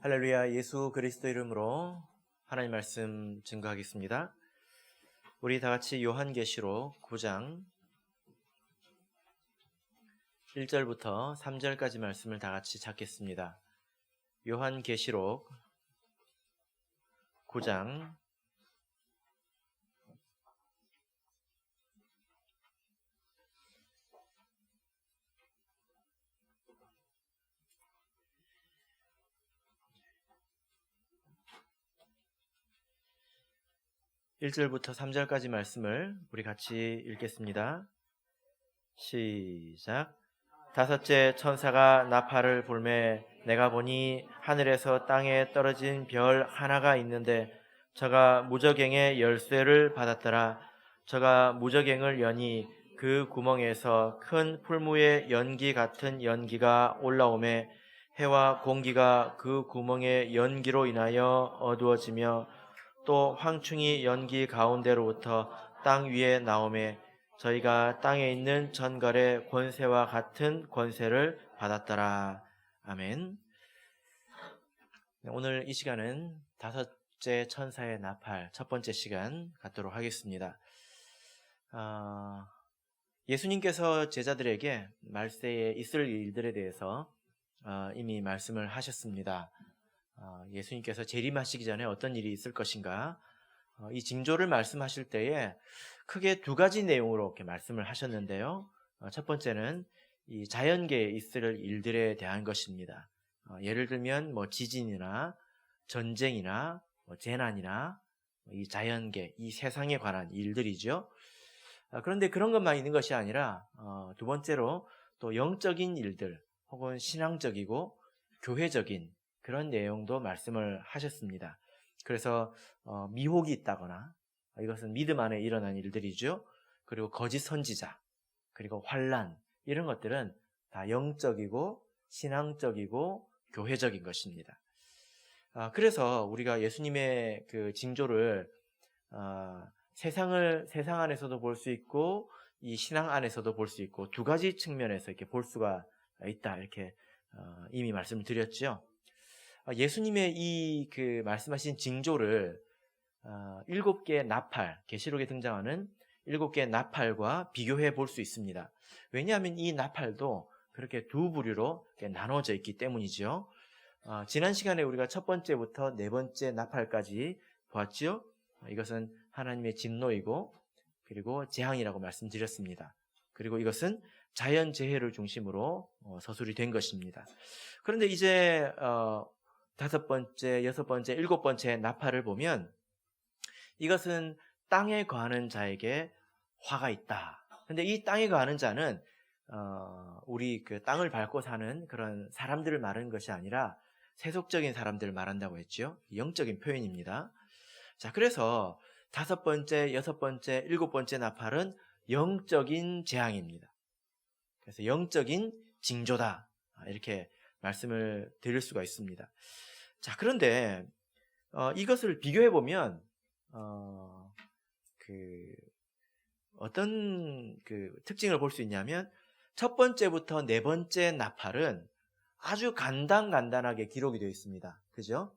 할렐루야. 예수 그리스도 이름으로 하나님 말씀 증거하겠습니다. 우리 다 같이 요한계시록 9장 1절부터 3절까지 말씀을 다 같이 찾겠습니다. 요한계시록 9장 1절부터 3절까지 말씀을 우리 같이 읽겠습니다. 시작. 다섯째 천사가 나팔을 불매 내가 보니 하늘에서 땅에 떨어진 별 하나가 있는데 저가 무저갱의 열쇠를 받았더라. 저가 무저갱을 여니 그 구멍에서 큰 풀무의 연기 같은 연기가 올라오매 해와 공기가 그 구멍의 연기로 인하여 어두워지며 또 황충이 연기 가운데로부터 땅 위에 나오매 저희가 땅에 있는 전갈의 권세와 같은 권세를 받았더라. 아멘. 오늘 이 시간은 다섯째 천사의 나팔 첫 번째 시간 갖도록 하겠습니다. 예수님께서 제자들에게 말세에 있을 일들에 대해서 이미 말씀을 하셨습니다. 예수님께서 재림하시기 전에 어떤 일이 있을 것인가, 이 징조를 말씀하실 때에 크게 두 가지 내용으로 이렇게 말씀을 하셨는데요. 첫 번째는 이 자연계에 있을 일들에 대한 것입니다. 예를 들면 지진이나 전쟁이나 재난이나 이 자연계, 이 세상에 관한 일들이죠. 그런데 그런 것만 있는 것이 아니라 두 번째로 또 영적인 일들 혹은 신앙적이고 교회적인 그런 내용도 말씀을 하셨습니다. 그래서 미혹이 있다거나, 이것은 믿음 안에 일어난 일들이죠. 그리고 거짓 선지자, 그리고 환난, 이런 것들은 다 영적이고 신앙적이고 교회적인 것입니다. 그래서 우리가 예수님의 그 징조를 세상 안에서도 볼 수 있고 이 신앙 안에서도 볼 수 있고 두 가지 측면에서 이렇게 볼 수가 있다, 이렇게 이미 말씀을 드렸죠. 예수님의 이 그 말씀하신 징조를 7개의 나팔, 계시록에 등장하는 7개의 나팔과 비교해 볼 수 있습니다. 왜냐하면 이 나팔도 그렇게 두 부류로 나눠져 있기 때문이죠. 지난 시간에 우리가 첫 번째부터 네 번째 나팔까지 보았죠. 이것은 하나님의 진노이고 그리고 재앙이라고 말씀드렸습니다. 그리고 이것은 자연재해를 중심으로 서술이 된 것입니다. 그런데 이제 다섯 번째, 여섯 번째, 일곱 번째 나팔을 보면 이것은 땅에 거하는 자에게 화가 있다. 근데 이 땅에 거하는 자는 우리 그 땅을 밟고 사는 그런 사람들을 말하는 것이 아니라 세속적인 사람들을 말한다고 했죠. 영적인 표현입니다. 자, 그래서 다섯 번째, 여섯 번째, 일곱 번째 나팔은 영적인 재앙입니다. 그래서 영적인 징조다, 이렇게 말씀을 드릴 수가 있습니다. 자, 그런데 이것을 비교해 보면 어떤 그 특징을 볼 수 있냐면 첫 번째부터 네 번째 나팔은 아주 간단하게 기록이 되어 있습니다. 그죠?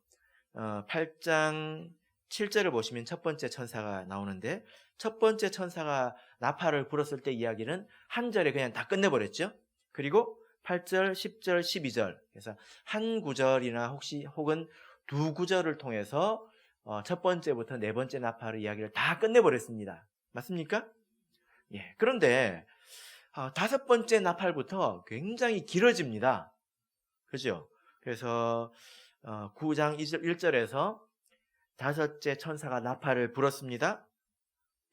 8장 7절을 보시면 첫 번째 천사가 나오는데 첫 번째 천사가 나팔을 불었을 때 이야기는 한 절에 그냥 다 끝내버렸죠. 그리고 8절, 10절, 12절, 그래서 한 구절이나 혹은 두 구절을 통해서 첫 번째부터 네 번째 나팔의 이야기를 다 끝내버렸습니다. 맞습니까? 예. 그런데 다섯 번째 나팔부터 굉장히 길어집니다. 그죠? 그래서 9장 1절에서 다섯째 천사가 나팔을 불었습니다.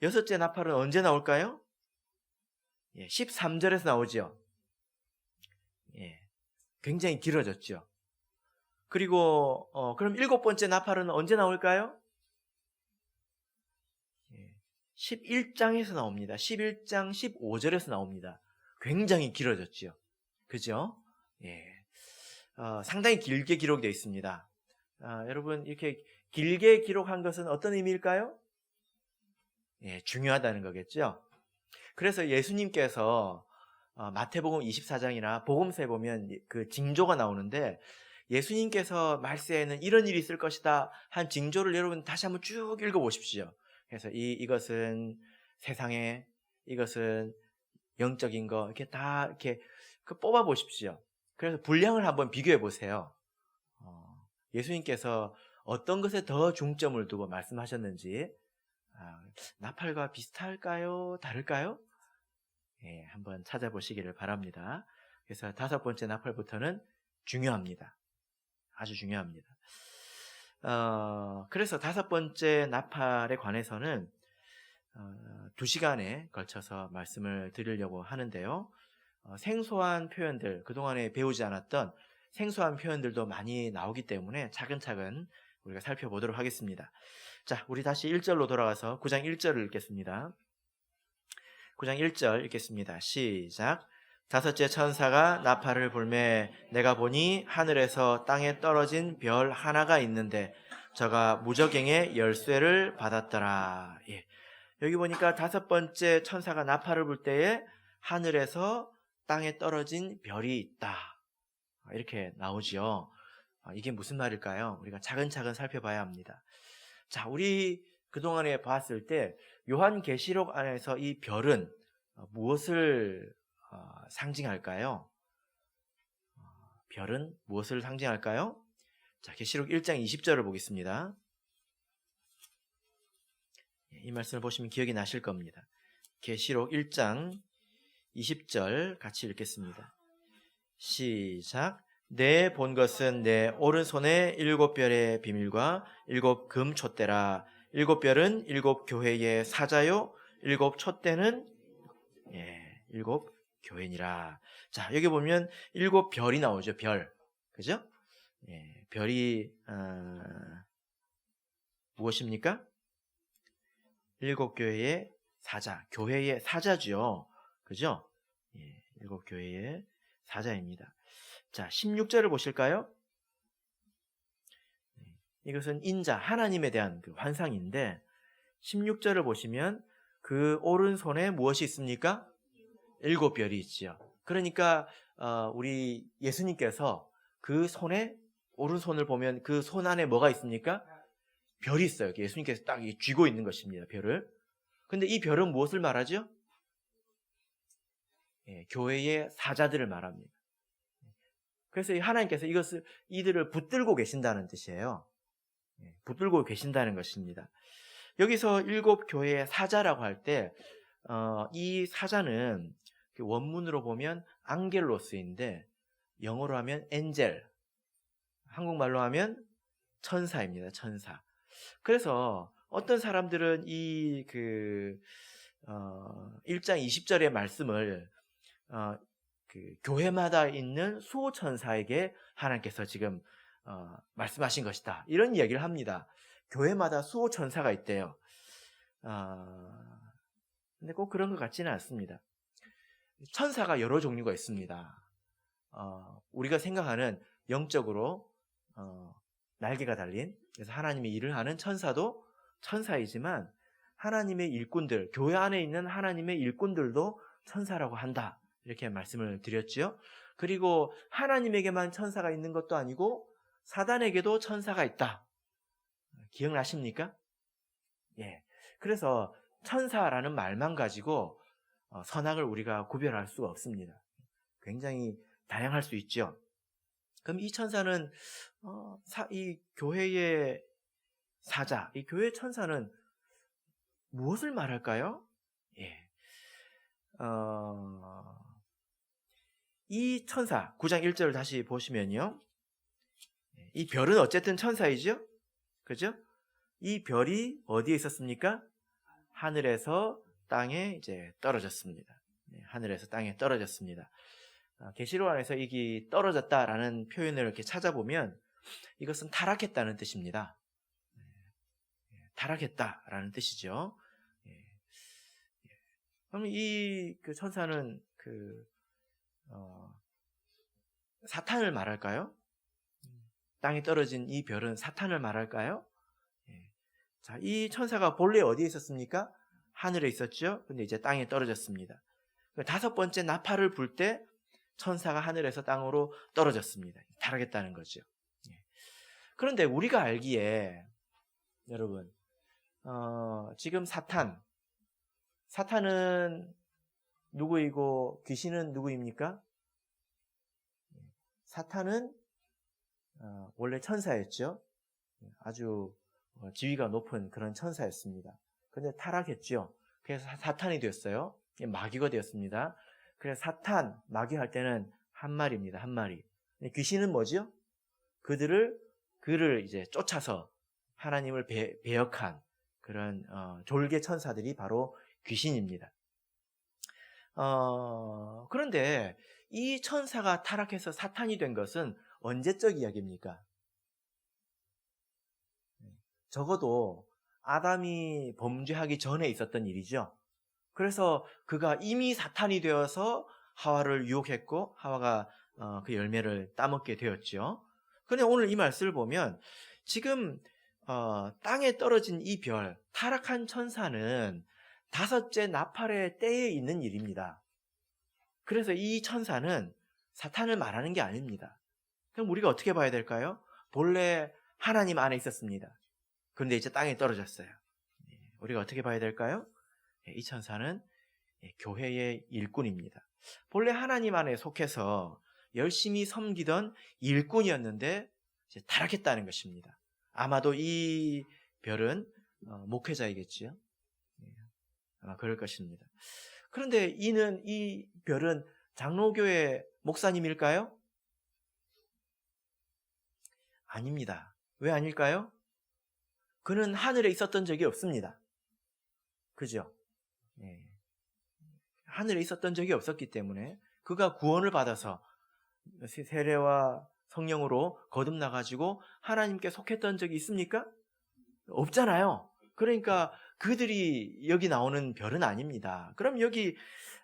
여섯째 나팔은 언제 나올까요? 예, 13절에서 나오죠. 예, 굉장히 길어졌죠. 그리고 그럼 일곱 번째 나팔은 언제 나올까요? 예, 11장에서 나옵니다. 11장 15절에서 나옵니다. 굉장히 길어졌죠. 그죠? 예, 상당히 길게 기록되어 있습니다. 여러분, 이렇게 길게 기록한 것은 어떤 의미일까요? 예, 중요하다는 거겠죠. 그래서 예수님께서 마태복음 24장이나 복음서에 보면 그 징조가 나오는데 예수님께서 말세에는 이런 일이 있을 것이다 한 징조를 여러분 다시 한번 쭉 읽어보십시오. 그래서 이것은 세상에, 이것은 영적인 거, 이렇게 다 이렇게 뽑아 보십시오. 그래서 분량을 한번 비교해 보세요. 예수님께서 어떤 것에 더 중점을 두고 말씀하셨는지, 나팔과 비슷할까요? 다를까요? 예, 한번 찾아보시기를 바랍니다. 그래서 5번째 나팔부터는 중요합니다. 아주 중요합니다. 그래서 5번째 나팔에 관해서는 2시간에 걸쳐서 말씀을 드리려고 하는데요. 생소한 표현들, 그동안에 배우지 않았던 생소한 표현들도 많이 나오기 때문에 차근차근 우리가 살펴보도록 하겠습니다. 자, 우리 다시 1절로 돌아가서 9장 1절을 읽겠습니다. 9장 1절 읽겠습니다. 시작. 5째 천사가 나팔을 불매 내가 보니 하늘에서 땅에 떨어진 별 하나가 있는데 저가 무저갱의 열쇠를 받았더라. 예. 여기 보니까 5번째 천사가 나팔을 불 때에 하늘에서 땅에 떨어진 별이 있다. 이렇게 나오지요. 이게 무슨 말일까요? 우리가 차근차근 살펴봐야 합니다. 자, 우리 그동안에 봤을 때 요한계시록 안에서 이 별은 무엇을 상징할까요? 별은 무엇을 상징할까요? 자, 계시록 1장 20절을 보겠습니다. 이 말씀을 보시면 기억이 나실 겁니다. 계시록 1장 20절 같이 읽겠습니다. 시작. 내 본 것은 내 오른손에 7별의 비밀과 7금 촛대라. 7별은 7교회의 사자요 7촛대는 7교회니라. 자, 여기 보면 7별이 나오죠. 별. 그죠? 예, 별이 무엇입니까? 7교회의 사자, 교회의 사자죠. 그죠? 예, 7교회의 사자입니다. 자, 16절을 보실까요? 이것은 인자, 하나님에 대한 그 환상인데 16절을 보시면 그 오른손에 무엇이 있습니까? 7별이 있지요. 그러니까 우리 예수님께서 그 손에, 오른손을 보면 그 손 안에 뭐가 있습니까? 별이 있어요. 예수님께서 딱 쥐고 있는 것입니다. 별을. 근데 이 별은 무엇을 말하죠? 예, 교회의 사자들을 말합니다. 그래서 하나님께서 이들을 붙들고 계신다는 뜻이에요. 예, 붙들고 계신다는 것입니다. 여기서 7교회의 사자라고 할 때, 이 사자는 원문으로 보면 앙겔로스인데, 영어로 하면 엔젤, 한국말로 하면 천사입니다. 천사. 그래서 어떤 사람들은 1장 20절의 말씀을 교회마다 있는 수호천사에게 하나님께서 지금 말씀하신 것이다. 이런 이야기를 합니다. 교회마다 수호천사가 있대요. 근데 꼭 그런 것 같지는 않습니다. 천사가 여러 종류가 있습니다. 우리가 생각하는 영적으로 날개가 달린, 그래서 하나님의 일을 하는 천사도 천사이지만 하나님의 일꾼들, 교회 안에 있는 하나님의 일꾼들도 천사라고 한다. 이렇게 말씀을 드렸죠. 그리고 하나님에게만 천사가 있는 것도 아니고 사단에게도 천사가 있다. 기억나십니까? 예. 그래서 천사라는 말만 가지고 선악을 우리가 구별할 수가 없습니다. 굉장히 다양할 수 있죠. 그럼 이 천사는 이 교회의 사자, 이 교회 천사는 무엇을 말할까요? 예. 이 천사 9장 1절을 다시 보시면요, 이 별은 어쨌든 천사이죠. 그죠? 이 별이 어디에 있었습니까? 하늘에서 땅에 이제 떨어졌습니다. 하늘에서 땅에 떨어졌습니다. 계시록 안에서 이게 떨어졌다라는 표현을 이렇게 찾아보면 이것은 타락했다는 뜻입니다. 타락했다라는 뜻이죠. 그럼 이 천사는 사탄을 말할까요? 땅에 떨어진 이 별은 사탄을 말할까요? 자, 이 천사가 본래 어디에 있었습니까? 하늘에 있었죠. 근데 이제 땅에 떨어졌습니다. 5번째 나팔을 불 때 천사가 하늘에서 땅으로 떨어졌습니다. 타락했다는 거죠. 그런데 우리가 알기에 여러분 지금 사탄은 누구이고 귀신은 누구입니까? 사탄은 원래 천사였죠. 아주 지위가 높은 그런 천사였습니다. 그런데 타락했죠. 그래서 사탄이 됐어요. 마귀가 되었습니다. 그래서 사탄, 마귀 할 때는 한 마리입니다. 한 마리. 귀신은 뭐죠? 그를 이제 쫓아서 하나님을 배역한 그런 졸개 천사들이 바로 귀신입니다. 그런데 이 천사가 타락해서 사탄이 된 것은 언제적 이야기입니까? 적어도 아담이 범죄하기 전에 있었던 일이죠. 그래서 그가 이미 사탄이 되어서 하와를 유혹했고 하와가 그 열매를 따먹게 되었죠. 그런데 오늘 이 말씀을 보면 지금 땅에 떨어진 이 별, 타락한 천사는 5째 나팔의 때에 있는 일입니다. 그래서 이 천사는 사탄을 말하는 게 아닙니다. 그럼 우리가 어떻게 봐야 될까요? 본래 하나님 안에 있었습니다. 그런데 이제 땅에 떨어졌어요. 우리가 어떻게 봐야 될까요? 이 천사는 교회의 일꾼입니다. 본래 하나님 안에 속해서 열심히 섬기던 일꾼이었는데 이제 타락했다는 것입니다. 아마도 이 별은 목회자이겠지요. 아마 그럴 것입니다. 그런데 이 별은 장로교회 목사님일까요? 아닙니다. 왜 아닐까요? 그는 하늘에 있었던 적이 없습니다. 그죠? 하늘에 있었던 적이 없었기 때문에 그가 구원을 받아서 세례와 성령으로 거듭나가지고 하나님께 속했던 적이 있습니까? 없잖아요. 그러니까 그들이 여기 나오는 별은 아닙니다. 그럼 여기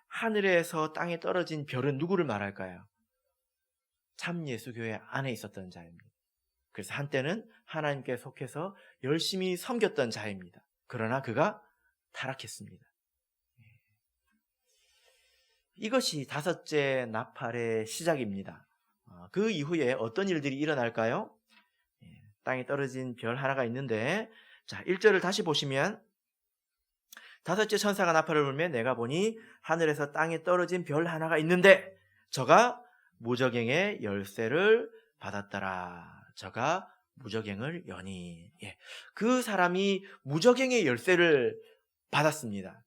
하늘에서 땅에 떨어진 별은 누구를 말할까요? 참 예수교회 안에 있었던 자입니다. 그래서 한때는 하나님께 속해서 열심히 섬겼던 자입니다. 그러나 그가 타락했습니다. 이것이 5째 나팔의 시작입니다. 그 이후에 어떤 일들이 일어날까요? 땅에 떨어진 별 하나가 있는데, 자, 1절을 다시 보시면 5째 천사가 나팔을 불며 내가 보니 하늘에서 땅에 떨어진 별 하나가 있는데 저가 무저갱의 열쇠를 받았더라. 저가 무저갱을 여니. 그 사람이 무저갱의 열쇠를 받았습니다.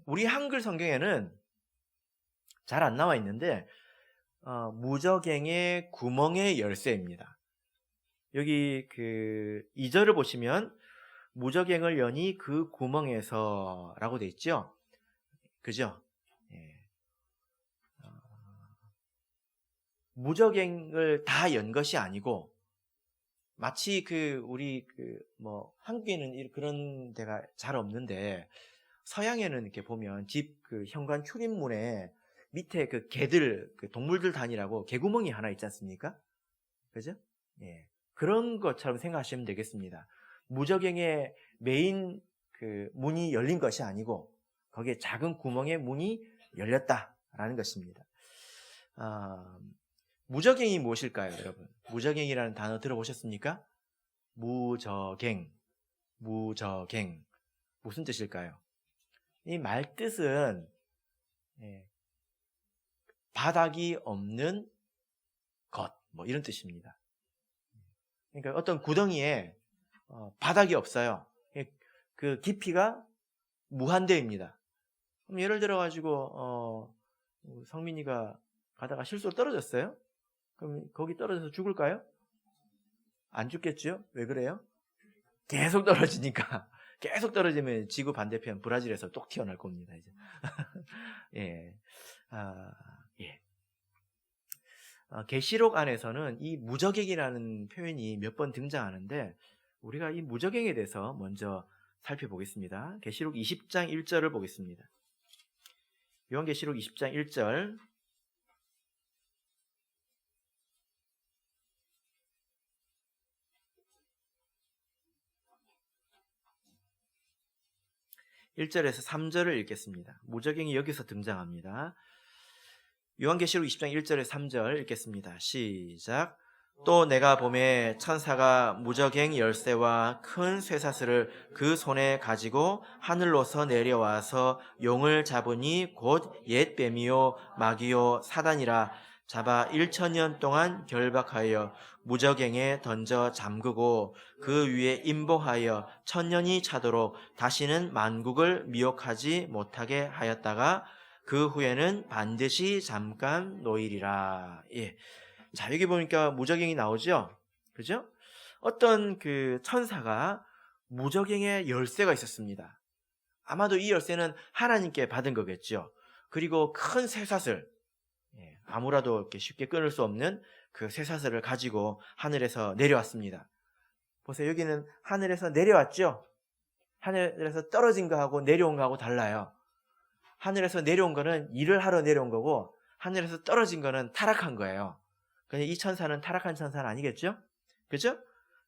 우리 한글 성경에는 잘 안 나와 있는데 무저갱의 구멍의 열쇠입니다. 여기 그 2절을 보시면 무저갱을 여니 그 구멍에서 라고 돼 있죠. 그죠? 무저갱을 다 연 것이 아니고 마치 우리 한국에는 그런 데가 잘 없는데 서양에는 이렇게 보면 집 현관 출입문에 밑에 개들, 동물들 다니라고 개구멍이 하나 있지 않습니까? 그죠? 그런 것처럼 생각하시면 되겠습니다. 무저갱의 메인 문이 열린 것이 아니고 거기에 작은 구멍에 문이 열렸다라는 것입니다. 무저갱이 무엇일까요, 여러분? 무저갱이라는 단어 들어보셨습니까? 무저갱. 무슨 뜻일까요? 이 말 뜻은 바닥이 없는 것, 이런 뜻입니다. 그러니까 어떤 구덩이에 바닥이 없어요. 그 깊이가 무한대입니다. 그럼 예를 들어가지고 성민이가 가다가 실수로 떨어졌어요? 그럼 거기 떨어져서 죽을까요? 안 죽겠죠? 왜 그래요? 계속 떨어지니까. 계속 떨어지면 지구 반대편 브라질에서 똑 튀어나올 겁니다. 이제. 계시록 안에서는 이 무저갱이라는 표현이 몇 번 등장하는데 우리가 이 무저갱에 대해서 먼저 살펴보겠습니다. 계시록 20장 1절을 보겠습니다. 요한계시록 20장 1절. (1절에서) (3절을) 읽겠습니다. 무저갱이 여기서 등장합니다. 요한계시록 20장 1절에서 3절 읽겠습니다. 시작. 또 내가 보매 천사가 무저갱 열쇠와 큰 쇠사슬을 그 손에 가지고 하늘로서 내려와서 용을 잡으니 곧 옛 뱀이요 마귀요 사단이라 잡아 1000년 동안 결박하여 무저갱에 던져 잠그고 그 위에 임보하여 1000년이 차도록 다시는 만국을 미혹하지 못하게 하였다가 그 후에는 반드시 잠깐 놓이리라. 예. 자, 여기 보니까 무저갱이 나오죠? 그죠? 어떤 그 천사가 무저갱의 열쇠가 있었습니다. 아마도 이 열쇠는 하나님께 받은 거겠죠. 그리고 큰 쇠사슬, 아무라도 이렇게 쉽게 끊을 수 없는 그 쇠사슬을 가지고 하늘에서 내려왔습니다. 보세요. 여기는 하늘에서 내려왔죠? 하늘에서 떨어진 거하고 내려온 거하고 달라요. 하늘에서 내려온 거는 일을 하러 내려온 거고, 하늘에서 떨어진 거는 타락한 거예요. 근데 이 천사는 타락한 천사는 아니겠죠? 그죠?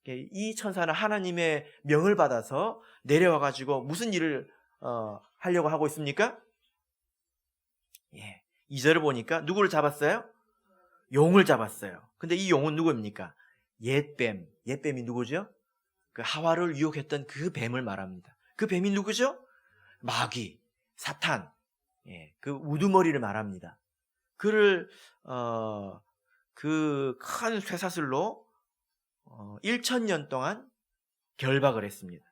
이 천사는 하나님의 명을 받아서 내려와가지고 무슨 일을 하려고 하고 있습니까? 2절을 보니까 누구를 잡았어요? 용을 잡았어요. 근데 이 용은 누구입니까? 옛뱀. 옛뱀이 누구죠? 그 하와를 유혹했던 그 뱀을 말합니다. 그 뱀이 누구죠? 마귀, 사탄. 그 우두머리를 말합니다. 그를 그 큰 쇠사슬로 1000년 동안 결박을 했습니다.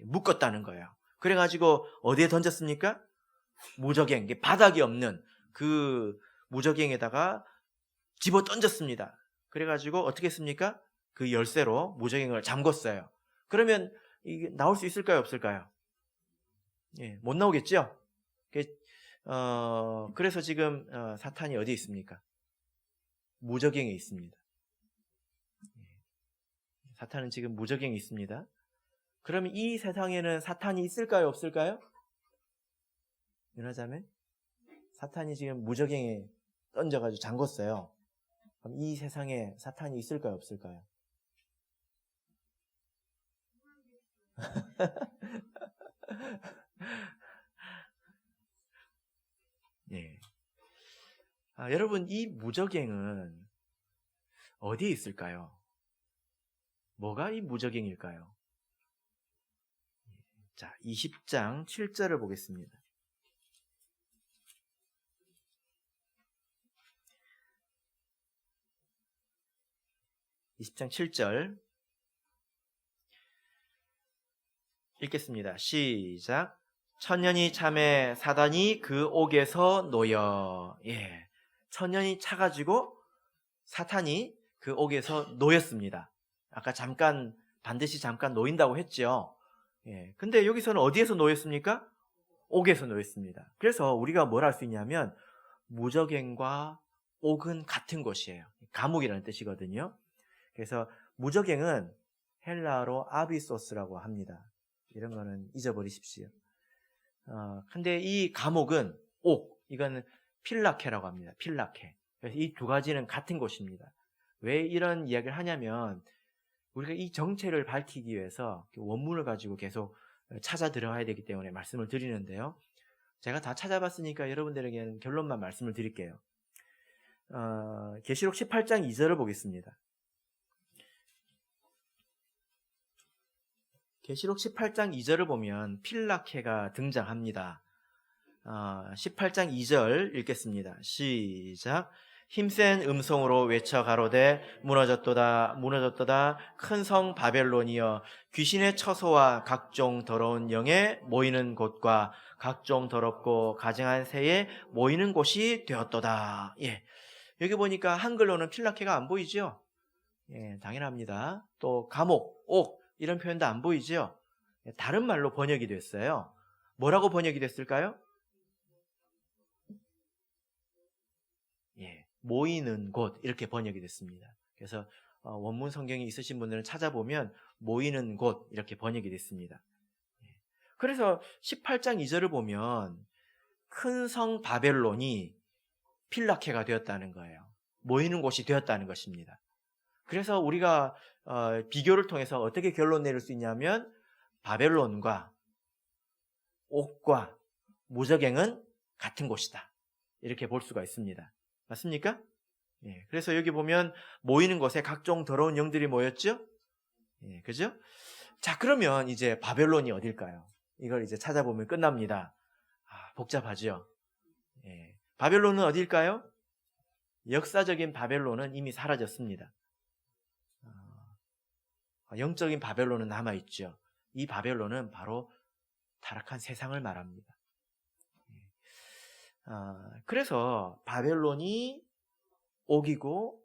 묶었다는 거예요. 그래가지고 어디에 던졌습니까? 무저갱, 바닥이 없는 그 무저갱에다가 집어 던졌습니다. 그래가지고 어떻게 했습니까? 그 열쇠로 무저갱을 잠궜어요. 그러면 이게 나올 수 있을까요? 없을까요? 못 나오겠죠? 그래서 지금 사탄이 어디 있습니까? 무저갱에 있습니다. 사탄은 지금 무저갱에 있습니다. 그러면 이 세상에는 사탄이 있을까요? 없을까요? 연하자매, 사탄이 지금 무저갱에 던져가지고 잠궜어요. 그럼 이 세상에 사탄이 있을까요? 없을까요? 네. 여러분, 이 무저갱은 어디에 있을까요? 뭐가 이 무저갱일까요? 자, 20장 7절을 보겠습니다. 20장 7절 읽겠습니다. 시작. 천년이 참에 사단이 그 옥에서 놓여. 천년이 차가지고 사탄이 그 옥에서 놓였습니다. 아까 반드시 잠깐 놓인다고 했죠. 근데 여기서는 어디에서 놓였습니까? 옥에서 놓였습니다. 그래서 우리가 뭘 할 수 있냐면 무저갱과 옥은 같은 곳이에요. 감옥이라는 뜻이거든요. 그래서 무저갱은 헬라어로 아비소스라고 합니다. 이런 거는 잊어버리십시오. 근데 이 감옥은 이거는 필라케라고 합니다. 필라케. 그래서 이 두 가지는 같은 곳입니다. 왜 이런 이야기를 하냐면 우리가 이 정체를 밝히기 위해서 원문을 가지고 계속 찾아 들어가야 되기 때문에 말씀을 드리는데요. 제가 다 찾아봤으니까 여러분들에게는 결론만 말씀을 드릴게요. 계시록 18장 2절을 보겠습니다. 계시록 18장 2절을 보면 필라케가 등장합니다. 18장 2절 읽겠습니다. 시작. 힘센 음성으로 외쳐 가로되 무너졌도다 무너졌도다 큰 성 바벨론이여 귀신의 처소와 각종 더러운 영에 모이는 곳과 각종 더럽고 가증한 새에 모이는 곳이 되었도다. 여기 보니까 한글로는 필라케가 안 보이죠? 당연합니다. 또 감옥, 옥 이런 표현도 안 보이죠? 다른 말로 번역이 됐어요. 뭐라고 번역이 됐을까요? 모이는 곳 이렇게 번역이 됐습니다. 그래서 원문 성경이 있으신 분들은 찾아보면 모이는 곳 이렇게 번역이 됐습니다. 그래서 18장 2절을 보면 큰 성 바벨론이 필라케가 되었다는 거예요. 모이는 곳이 되었다는 것입니다. 그래서 우리가 비교를 통해서 어떻게 결론 내릴 수 있냐면 바벨론과 옥과 무저갱은 같은 곳이다. 이렇게 볼 수가 있습니다. 맞습니까? 예, 그래서 여기 보면 모이는 곳에 각종 더러운 영들이 모였죠? 예, 그죠? 자, 그러면 이제 바벨론이 어딜까요? 이걸 이제 찾아보면 끝납니다. 복잡하죠? 예, 바벨론은 어딜까요? 역사적인 바벨론은 이미 사라졌습니다. 영적인 바벨론은 남아있죠. 이 바벨론은 바로 타락한 세상을 말합니다. 그래서 바벨론이 옥이고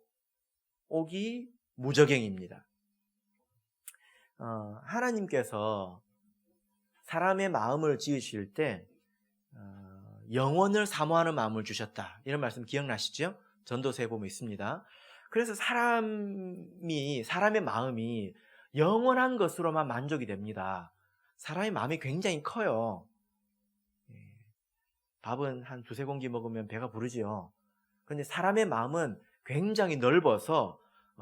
옥이 무저갱입니다. 하나님께서 사람의 마음을 지으실 때 영원을 사모하는 마음을 주셨다. 이런 말씀 기억나시죠? 전도서에 보면 있습니다. 그래서 사람의 마음이 영원한 것으로만 만족이 됩니다. 사람의 마음이 굉장히 커요. 밥은 한 두세 공기 먹으면 배가 부르지요. 그런데 사람의 마음은 굉장히 넓어서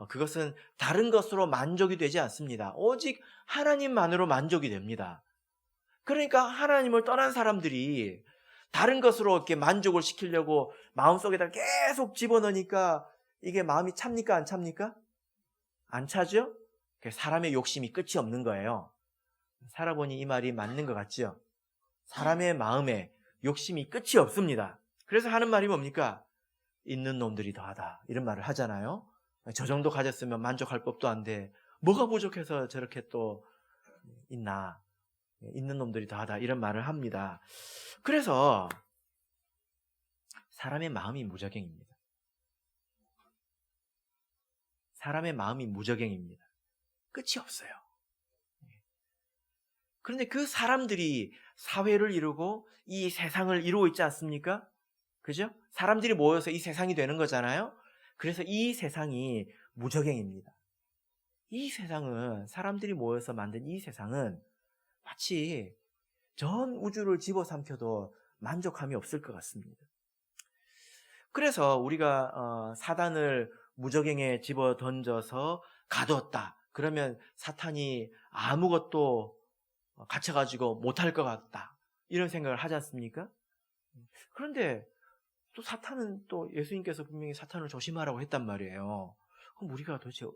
그것은 다른 것으로 만족이 되지 않습니다. 오직 하나님만으로 만족이 됩니다. 그러니까 하나님을 떠난 사람들이 다른 것으로 이렇게 만족을 시키려고 마음속에다 계속 집어넣으니까 이게 마음이 찹니까? 안 찹니까? 안 차죠? 사람의 욕심이 끝이 없는 거예요. 살아보니 이 말이 맞는 것 같죠? 사람의 마음에 욕심이 끝이 없습니다. 그래서 하는 말이 뭡니까? 있는 놈들이 더하다. 이런 말을 하잖아요. 저 정도 가졌으면 만족할 법도 한데 뭐가 부족해서 저렇게 또 있나. 있는 놈들이 더하다. 이런 말을 합니다. 그래서 사람의 마음이 무저갱입니다. 사람의 마음이 무저갱입니다. 끝이 없어요. 그런데 그 사람들이 사회를 이루고 이 세상을 이루고 있지 않습니까? 그죠? 사람들이 모여서 이 세상이 되는 거잖아요. 그래서 이 세상이 무저갱입니다. 이 세상은, 사람들이 모여서 만든 이 세상은 마치 전 우주를 집어삼켜도 만족함이 없을 것 같습니다. 그래서 우리가 사단을 무저갱에 집어 던져서 가두었다. 그러면 사탄이 아무것도 갇혀가지고 못할 것 같다. 이런 생각을 하지 않습니까? 그런데 또 사탄은, 또 예수님께서 분명히 사탄을 조심하라고 했단 말이에요. 그럼 우리가 도대체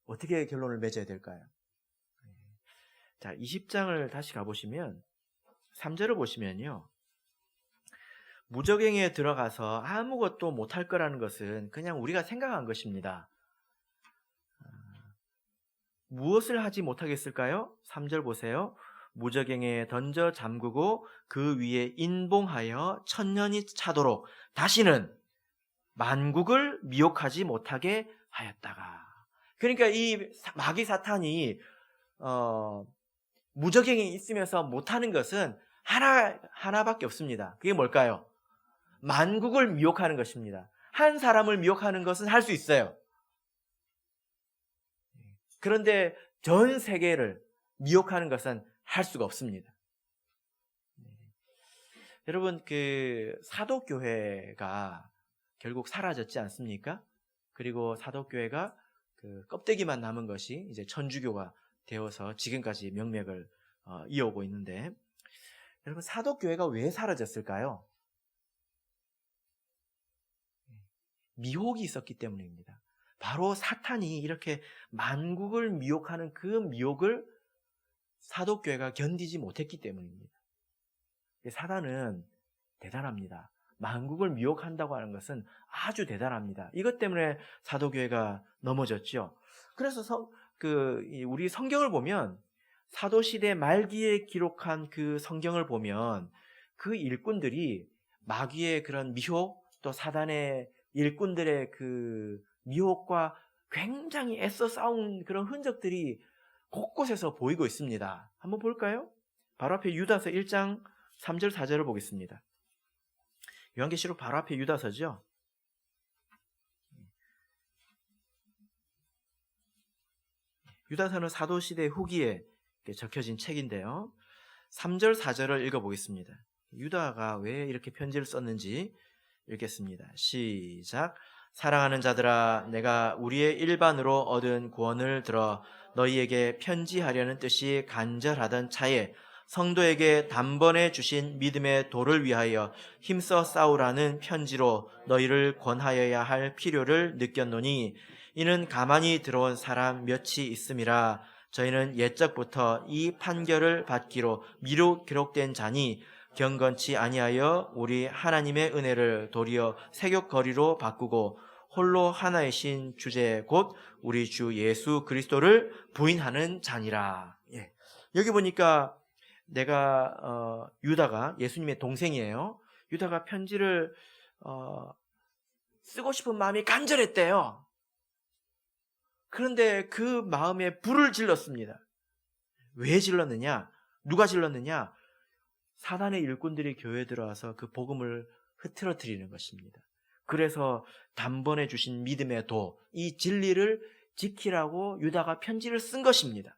어떻게 결론을 맺어야 될까요? 자, 20장을 다시 가보시면 3절을 보시면요, 무저갱에 들어가서 아무것도 못할 거라는 것은 그냥 우리가 생각한 것입니다. 무엇을 하지 못하겠을까요? 3절 보세요. 무저갱에 던져 잠그고 그 위에 인봉하여 천년이 차도록 다시는 만국을 미혹하지 못하게 하였다가. 그러니까 이 마귀 사탄이 무저갱에 있으면서 못하는 것은 하나밖에 없습니다. 그게 뭘까요? 만국을 미혹하는 것입니다. 한 사람을 미혹하는 것은 할 수 있어요. 그런데 전 세계를 미혹하는 것은 할 수가 없습니다. 여러분, 그 사도교회가 결국 사라졌지 않습니까? 그리고 사도교회가 그 껍데기만 남은 것이 이제 천주교가 되어서 지금까지 명맥을 이어오고 있는데, 여러분, 사도교회가 왜 사라졌을까요? 미혹이 있었기 때문입니다. 바로 사탄이 이렇게 만국을 미혹하는 그 미혹을 사도교회가 견디지 못했기 때문입니다. 사단은 대단합니다. 만국을 미혹한다고 하는 것은 아주 대단합니다. 이것 때문에 사도교회가 넘어졌죠. 그래서 우리 성경을 보면, 사도시대 말기에 기록한 그 성경을 보면 그 일꾼들이 마귀의 그런 미혹, 또 사단의 일꾼들의 그 미혹과 굉장히 애써 싸운 그런 흔적들이 곳곳에서 보이고 있습니다. 한번 볼까요? 바로 앞에 유다서 1장 3절 4절을 보겠습니다. 요한계시록 바로 앞에 유다서죠. 유다서는 사도시대 후기에 적혀진 책인데요. 3절 4절을 읽어보겠습니다. 유다가 왜 이렇게 편지를 썼는지 읽겠습니다. 시작. 사랑하는 자들아, 내가 우리의 일반으로 얻은 구원을 들어 너희에게 편지하려는 뜻이 간절하던 차에 성도에게 단번에 주신 믿음의 도를 위하여 힘써 싸우라는 편지로 너희를 권하여야 할 필요를 느꼈노니 이는 가만히 들어온 사람 몇이 있음이라. 저희는 옛적부터 이 판결을 받기로 미루 기록된 자니 경건치 아니하여 우리 하나님의 은혜를 도리어 세욕거리로 바꾸고 홀로 하나이신 주제 곧 우리 주 예수 그리스도를 부인하는 자니라. 예. 여기 보니까 유다가 예수님의 동생이에요. 유다가 편지를 쓰고 싶은 마음이 간절했대요. 그런데 그 마음에 불을 질렀습니다. 왜 질렀느냐? 누가 질렀느냐? 사단의 일꾼들이 교회에 들어와서 그 복음을 흐트러뜨리는 것입니다. 그래서 단번에 주신 믿음의 도, 이 진리를 지키라고 유다가 편지를 쓴 것입니다.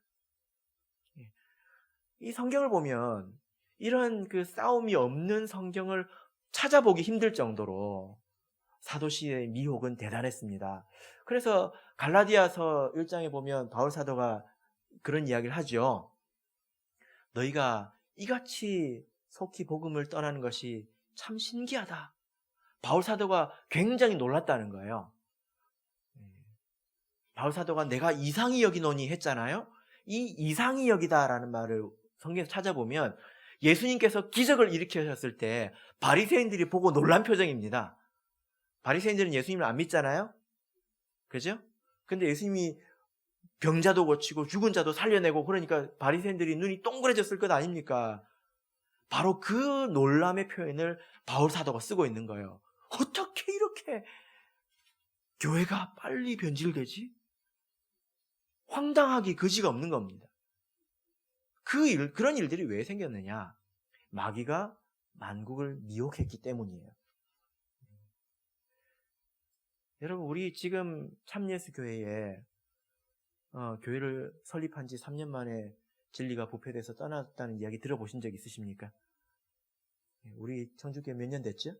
이 성경을 보면 이런 그 싸움이 없는 성경을 찾아보기 힘들 정도로 사도시의 미혹은 대단했습니다. 그래서 갈라디아서 1장에 보면 바울 사도가 그런 이야기를 하죠. 너희가 이같이 속히 복음을 떠나는 것이 참 신기하다. 바울 사도가 굉장히 놀랐다는 거예요. 바울 사도가 내가 이상히 여기노니 했잖아요. 이 이상히 여기다라는 말을 성경에서 찾아보면 예수님께서 기적을 일으키셨을 때 바리새인들이 보고 놀란 표정입니다. 바리새인들은 예수님을 안 믿잖아요. 그죠? 근데 예수님이 병자도 고치고 죽은 자도 살려내고 그러니까 바리새인들이 눈이 동그래졌을 것 아닙니까? 바로 그 놀람의 표현을 바울 사도가 쓰고 있는 거예요. 어떻게 이렇게 교회가 빨리 변질되지? 황당하기 그지가 없는 겁니다. 그런 일들이 왜 생겼느냐? 마귀가 만국을 미혹했기 때문이에요. 여러분, 우리 지금 참예수 교회에 교회를 설립한 지 3년 만에 진리가 부패돼서 떠났다는 이야기 들어보신 적 있으십니까? 우리 청주교회 몇 년 됐죠?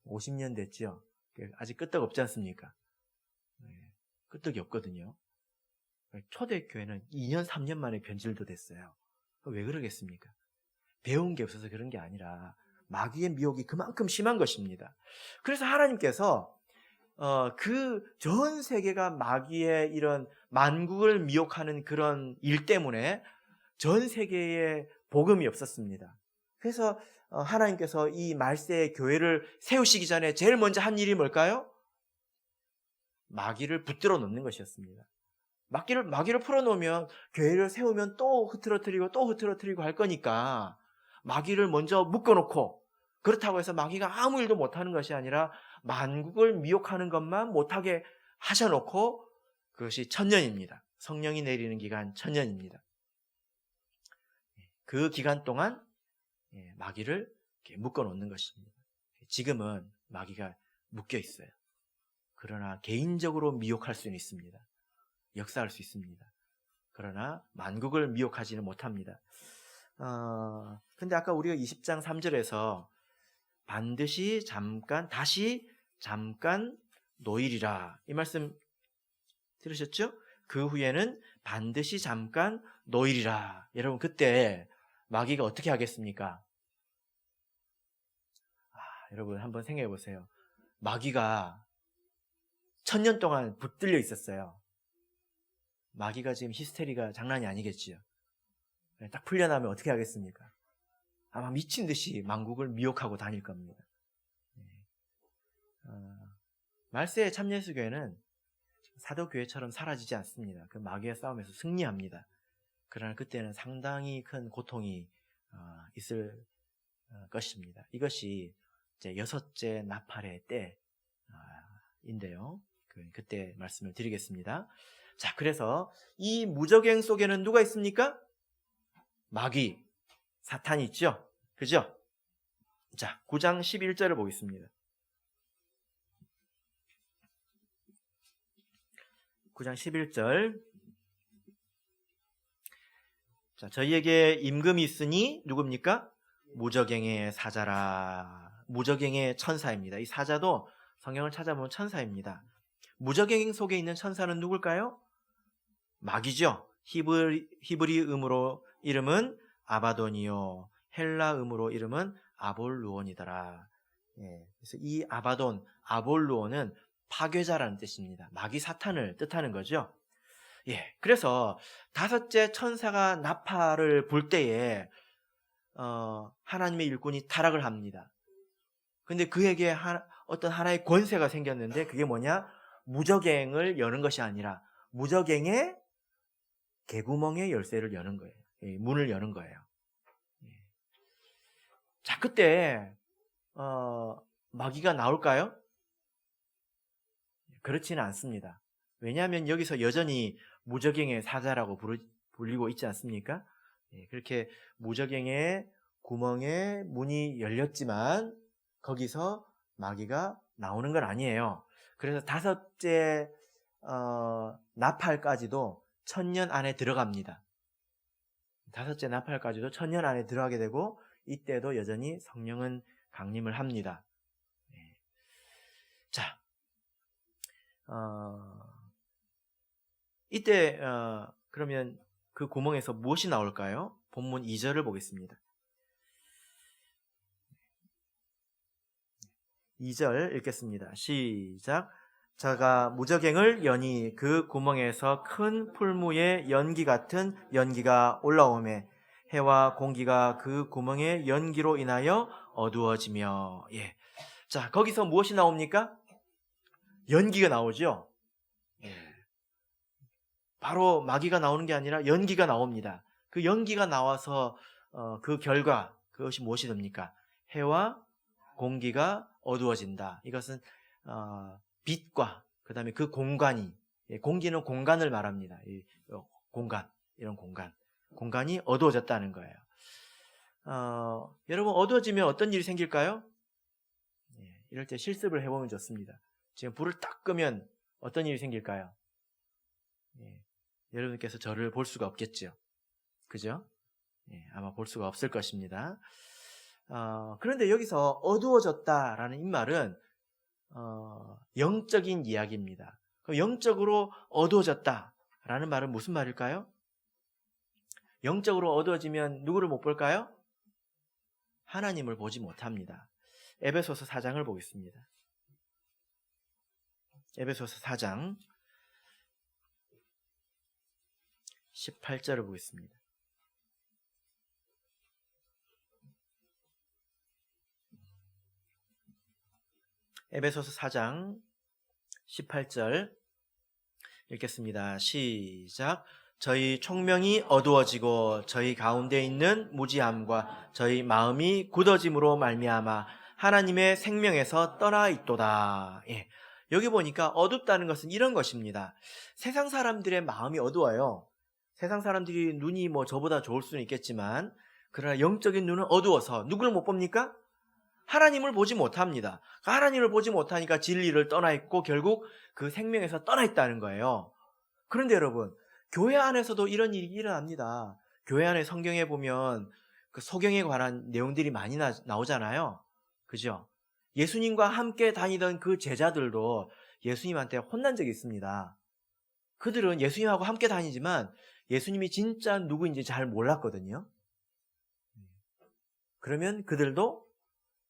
50년 됐죠? 아직 끄떡 없지 않습니까? 끄떡이 없거든요. 초대교회는 2년, 3년 만에 변질도 됐어요. 왜 그러겠습니까? 배운 게 없어서 그런 게 아니라 마귀의 미혹이 그만큼 심한 것입니다. 그래서 하나님께서 그 전 세계가 마귀의 이런 만국을 미혹하는 그런 일 때문에 전 세계에 복음이 없었습니다. 그래서 하나님께서 이 말세의 교회를 세우시기 전에 제일 먼저 한 일이 뭘까요? 마귀를 붙들어 놓는 것이었습니다. 마귀를 풀어놓으면 교회를 세우면 또 흐트러뜨리고 할 거니까 마귀를 먼저 묶어놓고, 그렇다고 해서 마귀가 아무 일도 못하는 것이 아니라 만국을 미혹하는 것만 못하게 하셔놓고, 그것이 천년입니다. 성령이 내리는 기간 천년입니다. 그 기간 동안 마귀를 이렇게 묶어놓는 것입니다. 지금은 마귀가 묶여 있어요. 그러나 개인적으로 미혹할 수는 있습니다. 역사할 수 있습니다. 그러나 만국을 미혹하지는 못합니다. 근데 아까 우리가 20장 3절에서 반드시 다시 잠깐 노일이라, 이 말씀 들으셨죠? 그 후에는 반드시 잠깐 노일이라. 여러분, 그때 마귀가 어떻게 하겠습니까? 여러분 한번 생각해 보세요. 마귀가 1000년 동안 붙들려 있었어요. 마귀가 지금 히스테리가 장난이 아니겠지요. 딱 풀려나면 어떻게 하겠습니까? 아마 미친 듯이 만국을 미혹하고 다닐 겁니다. 말세의 참예수교회는 사도교회처럼 사라지지 않습니다. 그 마귀의 싸움에서 승리합니다. 그러나 그때는 상당히 큰 고통이 있을 것입니다. 이것이 이제 6째 나팔의 때인데요. 그때 말씀을 드리겠습니다. 자, 그래서 이 무적행 속에는 누가 있습니까? 마귀, 사탄이 있죠? 그죠? 자, 9장 11절을 보겠습니다. 9장 11절. 자, 저희에게 임금이 있으니 누굽니까? 무적행의 사자라. 무적행의 천사입니다. 이 사자도 성경을 찾아보면 천사입니다. 무적행 속에 있는 천사는 누굴까요? 마귀죠. 히브리음으로 이름은 아바돈이요 헬라음으로 이름은 아볼루온이더라. 그래서 이 아바돈, 아볼루온은 파괴자라는 뜻입니다. 마귀 사탄을 뜻하는 거죠. 그래서 다섯째 천사가 나팔을 불 때에 하나님의 일꾼이 타락을 합니다. 근데 그에게 어떤 하나의 권세가 생겼는데 그게 뭐냐? 무저갱을 여는 것이 아니라 무저갱의 개구멍의 열쇠를 여는 거예요. 문을 여는 거예요. 자, 그때 마귀가 나올까요? 그렇지는 않습니다. 왜냐하면 여기서 여전히 무저갱의 사자라고 불리고 있지 않습니까? 그렇게 무저갱의 구멍에 문이 열렸지만 거기서 마귀가 나오는 건 아니에요. 그래서 다섯째 나팔까지도 1000년 안에 들어갑니다. 다섯째 나팔까지도 1000년 안에 들어가게 되고 이때도 여전히 성령은 강림을 합니다. 자, 이때 그러면 그 구멍에서 무엇이 나올까요? 본문 2절을 보겠습니다. 2절 읽겠습니다. 시작. 자가 무저갱을 여니 그 구멍에서 큰 풀무의 연기 같은 연기가 올라오매 해와 공기가 그 구멍의 연기로 인하여 어두워지며. 자, 거기서 무엇이 나옵니까? 연기가 나오죠. 바로 마귀가 나오는 게 아니라 연기가 나옵니다. 그 연기가 나와서 그 결과 그것이 무엇이 됩니까? 해와 공기가 어두워진다. 이것은 빛과 그 다음에 그 공간이, 공기는 공간을 말합니다. 공간, 이런 공간이 어두워졌다는 거예요. 여러분, 어두워지면 어떤 일이 생길까요? 이럴 때 실습을 해보면 좋습니다. 지금 불을 딱 끄면 어떤 일이 생길까요? 여러분께서 저를 볼 수가 없겠죠. 그죠? 아마 볼 수가 없을 것입니다. 그런데 여기서 어두워졌다라는 이 말은 영적인 이야기입니다. 그럼 영적으로 어두워졌다라는 말은 무슨 말일까요? 영적으로 어두워지면 누구를 못 볼까요? 하나님을 보지 못합니다. 에베소서 4장을 보겠습니다. 에베소서 4장 18절을 보겠습니다. 에베소서 4장 18절 읽겠습니다. 시작. 저희 총명이 어두워지고 저희 가운데 있는 무지함과 저희 마음이 굳어짐으로 말미암아 하나님의 생명에서 떠나 있도다. 여기 보니까 어둡다는 것은 이런 것입니다. 세상 사람들의 마음이 어두워요. 세상 사람들이 눈이 저보다 좋을 수는 있겠지만 그러나 영적인 눈은 어두워서 누구를 못 봅니까? 하나님을 보지 못합니다. 하나님을 보지 못하니까 진리를 떠나 있고 결국 그 생명에서 떠나 있다는 거예요. 그런데 여러분, 교회 안에서도 이런 일이 일어납니다. 교회 안에 성경에 보면 그 소경에 관한 내용들이 많이 나오잖아요. 그죠? 예수님과 함께 다니던 그 제자들도 예수님한테 혼난 적이 있습니다. 그들은 예수님하고 함께 다니지만 예수님이 진짜 누구인지 잘 몰랐거든요. 그러면 그들도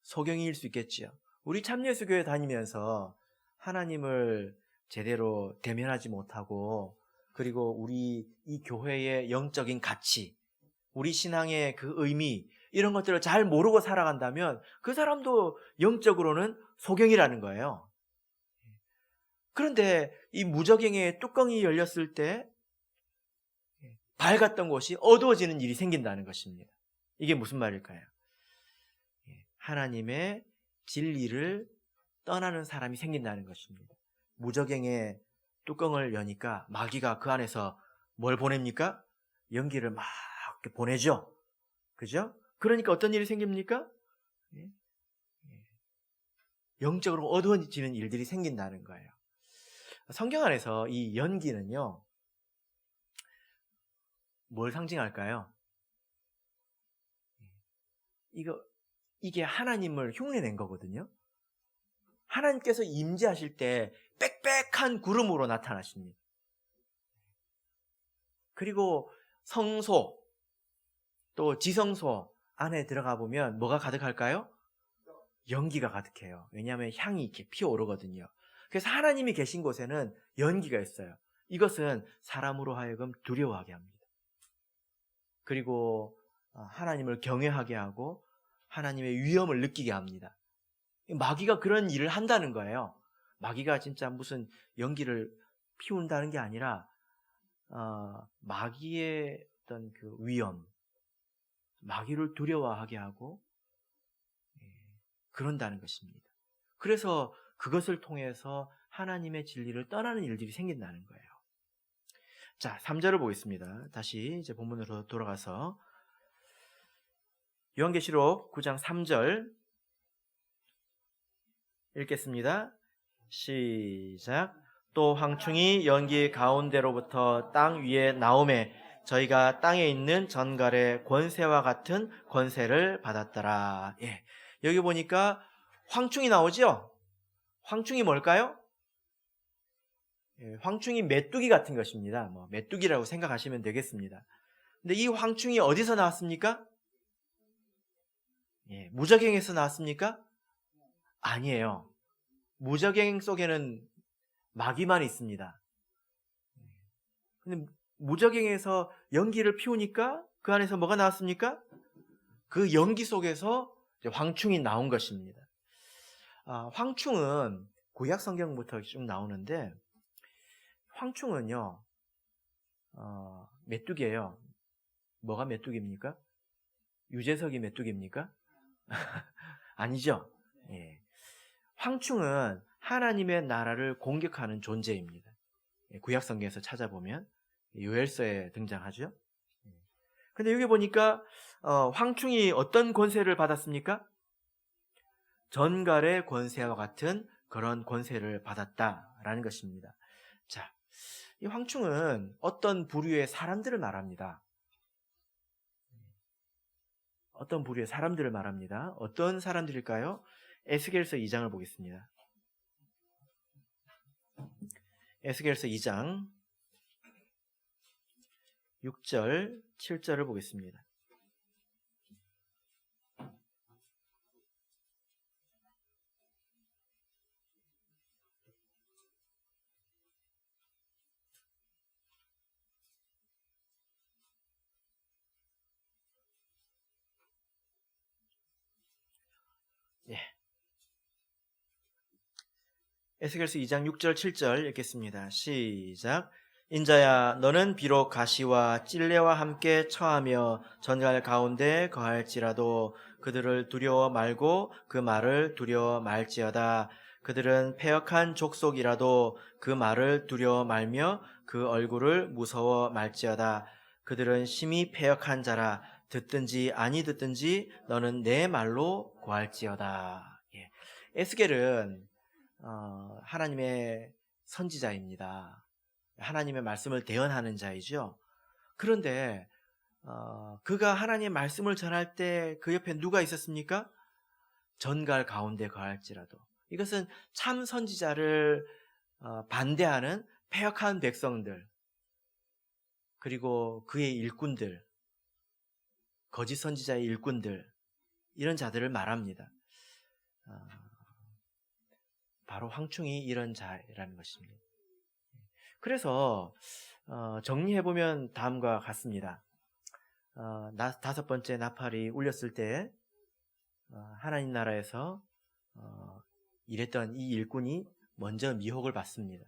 소경일 수 있겠지요. 우리 참예수교회 다니면서 하나님을 제대로 대면하지 못하고 그리고 우리 이 교회의 영적인 가치, 우리 신앙의 그 의미 이런 것들을 잘 모르고 살아간다면 그 사람도 영적으로는 소경이라는 거예요. 그런데 이 무저갱의 뚜껑이 열렸을 때 밝았던 곳이 어두워지는 일이 생긴다는 것입니다. 이게 무슨 말일까요? 하나님의 진리를 떠나는 사람이 생긴다는 것입니다. 무저갱의 뚜껑을 여니까 마귀가 그 안에서 뭘 보냅니까? 연기를 막 이렇게 보내죠. 그죠? 그러니까 어떤 일이 생깁니까? 영적으로 어두워지는 일들이 생긴다는 거예요. 성경 안에서 이 연기는요, 뭘 상징할까요? 이게 하나님을 흉내낸 거거든요. 하나님께서 임재하실 때 빽빽한 구름으로 나타나십니다. 그리고 성소, 또 지성소 안에 들어가 보면 뭐가 가득할까요? 연기가 가득해요. 왜냐하면 향이 이렇게 피어오르거든요. 그래서 하나님이 계신 곳에는 연기가 있어요. 이것은 사람으로 하여금 두려워하게 합니다. 그리고 하나님을 경외하게 하고 하나님의 위엄을 느끼게 합니다. 마귀가 그런 일을 한다는 거예요. 마귀가 진짜 무슨 연기를 피운다는 게 아니라 마귀의 어떤 그 위엄, 마귀를 두려워하게 하고 그런다는 것입니다. 그래서 그것을 통해서 하나님의 진리를 떠나는 일들이 생긴다는 거예요. 자, 3절을 보겠습니다. 다시 이제 본문으로 돌아가서 요한계시록 9장 3절 읽겠습니다. 시작. 또 황충이 연기 가운데로부터 땅 위에 나오매 저희가 땅에 있는 전갈의 권세와 같은 권세를 받았더라. 예. 여기 보니까 황충이 나오죠? 황충이 뭘까요? 예, 황충이 메뚜기 같은 것입니다. 메뚜기라고 생각하시면 되겠습니다. 근데 이 황충이 어디서 나왔습니까? 예, 무저갱에서 나왔습니까? 아니에요. 무저갱 속에는 마귀만 있습니다. 근데 무저갱에서 연기를 피우니까 그 안에서 뭐가 나왔습니까? 그 연기 속에서 황충이 나온 것입니다. 황충은 구약 성경부터 쭉 나오는데 황충은요 메뚜기예요. 뭐가 메뚜기입니까? 유재석이 메뚜기입니까? 아니죠. 예. 황충은 하나님의 나라를 공격하는 존재입니다. 구약 성경에서 찾아보면 요엘서에 등장하죠. 근데 여기 보니까 황충이 어떤 권세를 받았습니까? 전갈의 권세와 같은 그런 권세를 받았다라는 것입니다. 자, 이 황충은 어떤 부류의 사람들을 말합니다. 어떤 부류의 사람들을 말합니다. 어떤 사람들일까요? 에스겔서 2장을 보겠습니다. 에스겔서 2장 6절, 7절을 보겠습니다. 예. 에스겔서 2장 6절, 7절 읽겠습니다. 시작. 인자야, 너는 비록 가시와 찔레와 함께 처하며 전갈 가운데 거할지라도 그들을 두려워 말고 그 말을 두려워 말지어다. 그들은 패역한 족속이라도 그 말을 두려워 말며 그 얼굴을 무서워 말지어다. 그들은 심히 패역한 자라. 듣든지 아니 듣든지 너는 내 말로 고할지어다. 예. 에스겔은 하나님의 선지자입니다. 하나님의 말씀을 대언하는 자이죠. 그런데 그가 하나님의 말씀을 전할 때 그 옆에 누가 있었습니까? 전갈 가운데 거할지라도. 이것은 참 선지자를 반대하는 패역한 백성들, 그리고 그의 일꾼들, 거짓 선지자의 일꾼들, 이런 자들을 말합니다. 바로 황충이 이런 자라는 것입니다. 그래서 정리해보면 다음과 같습니다. 다섯 번째 나팔이 울렸을 때 하나님 나라에서 일했던 이 일꾼이 먼저 미혹을 받습니다.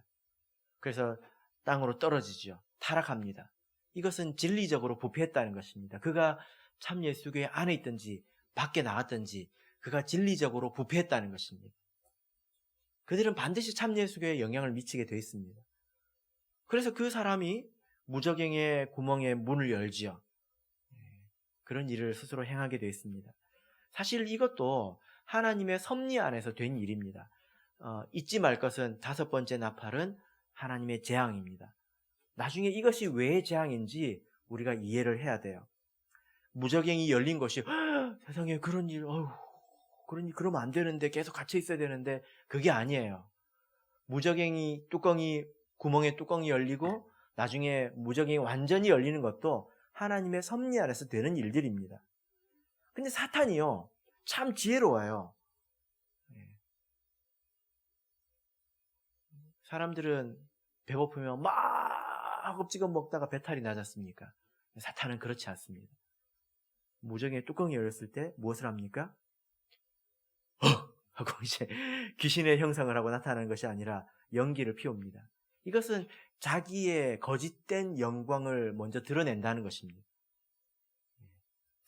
그래서 땅으로 떨어지죠. 타락합니다. 이것은 진리적으로 부패했다는 것입니다. 그가 참 예수교회 안에 있든지 밖에 나갔든지 그가 진리적으로 부패했다는 것입니다. 그들은 반드시 참 예수교회에 영향을 미치게 되어 있습니다. 그래서 그 사람이 무저갱의 구멍에 문을 열지요. 그런 일을 스스로 행하게 되어 있습니다. 사실 이것도 하나님의 섭리 안에서 된 일입니다. 잊지 말 것은 다섯 번째 나팔은 하나님의 재앙입니다. 나중에 이것이 왜 재앙인지 우리가 이해를 해야 돼요. 무저갱이 열린 것이 세상에 그런 일, 그러면 안 되는데 계속 갇혀 있어야 되는데 그게 아니에요. 무저갱이 구멍에 뚜껑이 열리고 나중에 무저갱이 완전히 열리는 것도 하나님의 섭리 아래서 되는 일들입니다. 근데 사탄이요, 참 지혜로워요. 사람들은 배고프면 막 곱지겁 먹다가 배탈이 나지 않습니까? 사탄은 그렇지 않습니다. 무정의 뚜껑이 열렸을 때 무엇을 합니까? 하고 이제 귀신의 형상을 하고 나타나는 것이 아니라 연기를 피웁니다. 이것은 자기의 거짓된 영광을 먼저 드러낸다는 것입니다.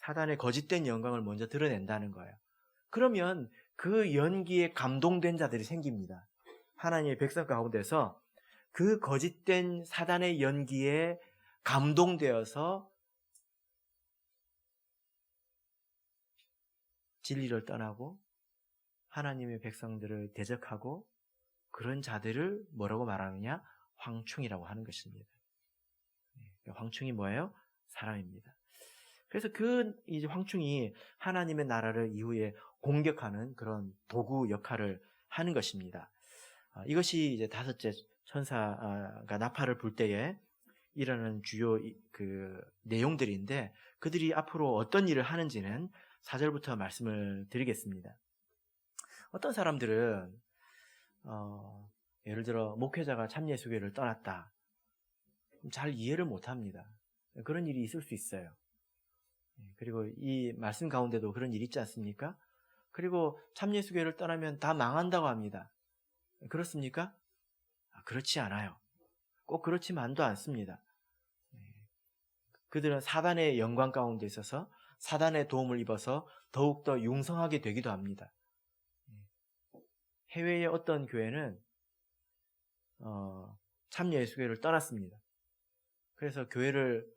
사단의 거짓된 영광을 먼저 드러낸다는 거예요. 그러면 그 연기에 감동된 자들이 생깁니다. 하나님의 백성 가운데서 그 거짓된 사단의 연기에 감동되어서 진리를 떠나고 하나님의 백성들을 대적하고 그런 자들을 뭐라고 말하느냐? 황충이라고 하는 것입니다. 황충이 뭐예요? 사람입니다. 그래서 그 이제 황충이 하나님의 나라를 이후에 공격하는 그런 도구 역할을 하는 것입니다. 이것이 이제 다섯째 천사가 나팔을 불 때에 일어나는 주요 그 내용들인데, 그들이 앞으로 어떤 일을 하는지는 4절부터 말씀을 드리겠습니다. 어떤 사람들은 예를 들어 목회자가 참예수교를 떠났다. 잘 이해를 못합니다. 그런 일이 있을 수 있어요. 그리고 이 말씀 가운데도 그런 일이 있지 않습니까? 그리고 참예수교를 떠나면 다 망한다고 합니다. 그렇습니까? 그렇지 않아요. 꼭 그렇지만도 않습니다. 그들은 사단의 영광 가운데 있어서 사단의 도움을 입어서 더욱더 융성하게 되기도 합니다. 해외의 어떤 교회는 참예수교를 떠났습니다. 그래서 교회를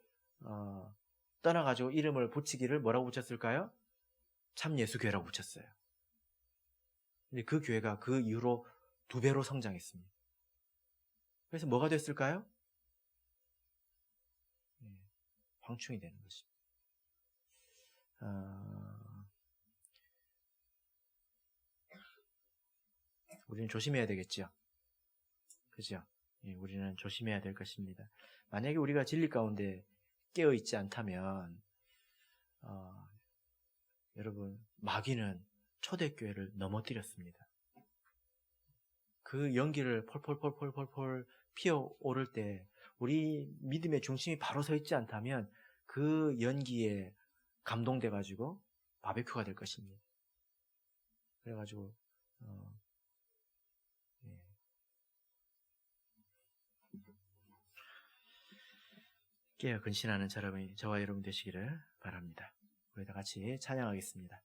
떠나가지고 이름을 붙이기를 뭐라고 붙였을까요? 참예수교회라고 붙였어요. 근데 그 교회가 그 이후로 2배로 성장했습니다. 그래서 뭐가 됐을까요? 황충이 되는 것입니다. 우리는 조심해야 되겠죠. 그죠? 우리는 조심해야 될 것입니다. 만약에 우리가 진리 가운데 깨어있지 않다면 여러분, 마귀는 초대교회를 넘어뜨렸습니다. 그 연기를 폴폴폴폴폴 피어오를 때 우리 믿음의 중심이 바로 서 있지 않다면 그 연기에 감동돼가지고 바베큐가 될 것입니다. 그래가지고 깨어 근신하는 저와 여러분 되시기를 바랍니다. 우리 다 같이 찬양하겠습니다.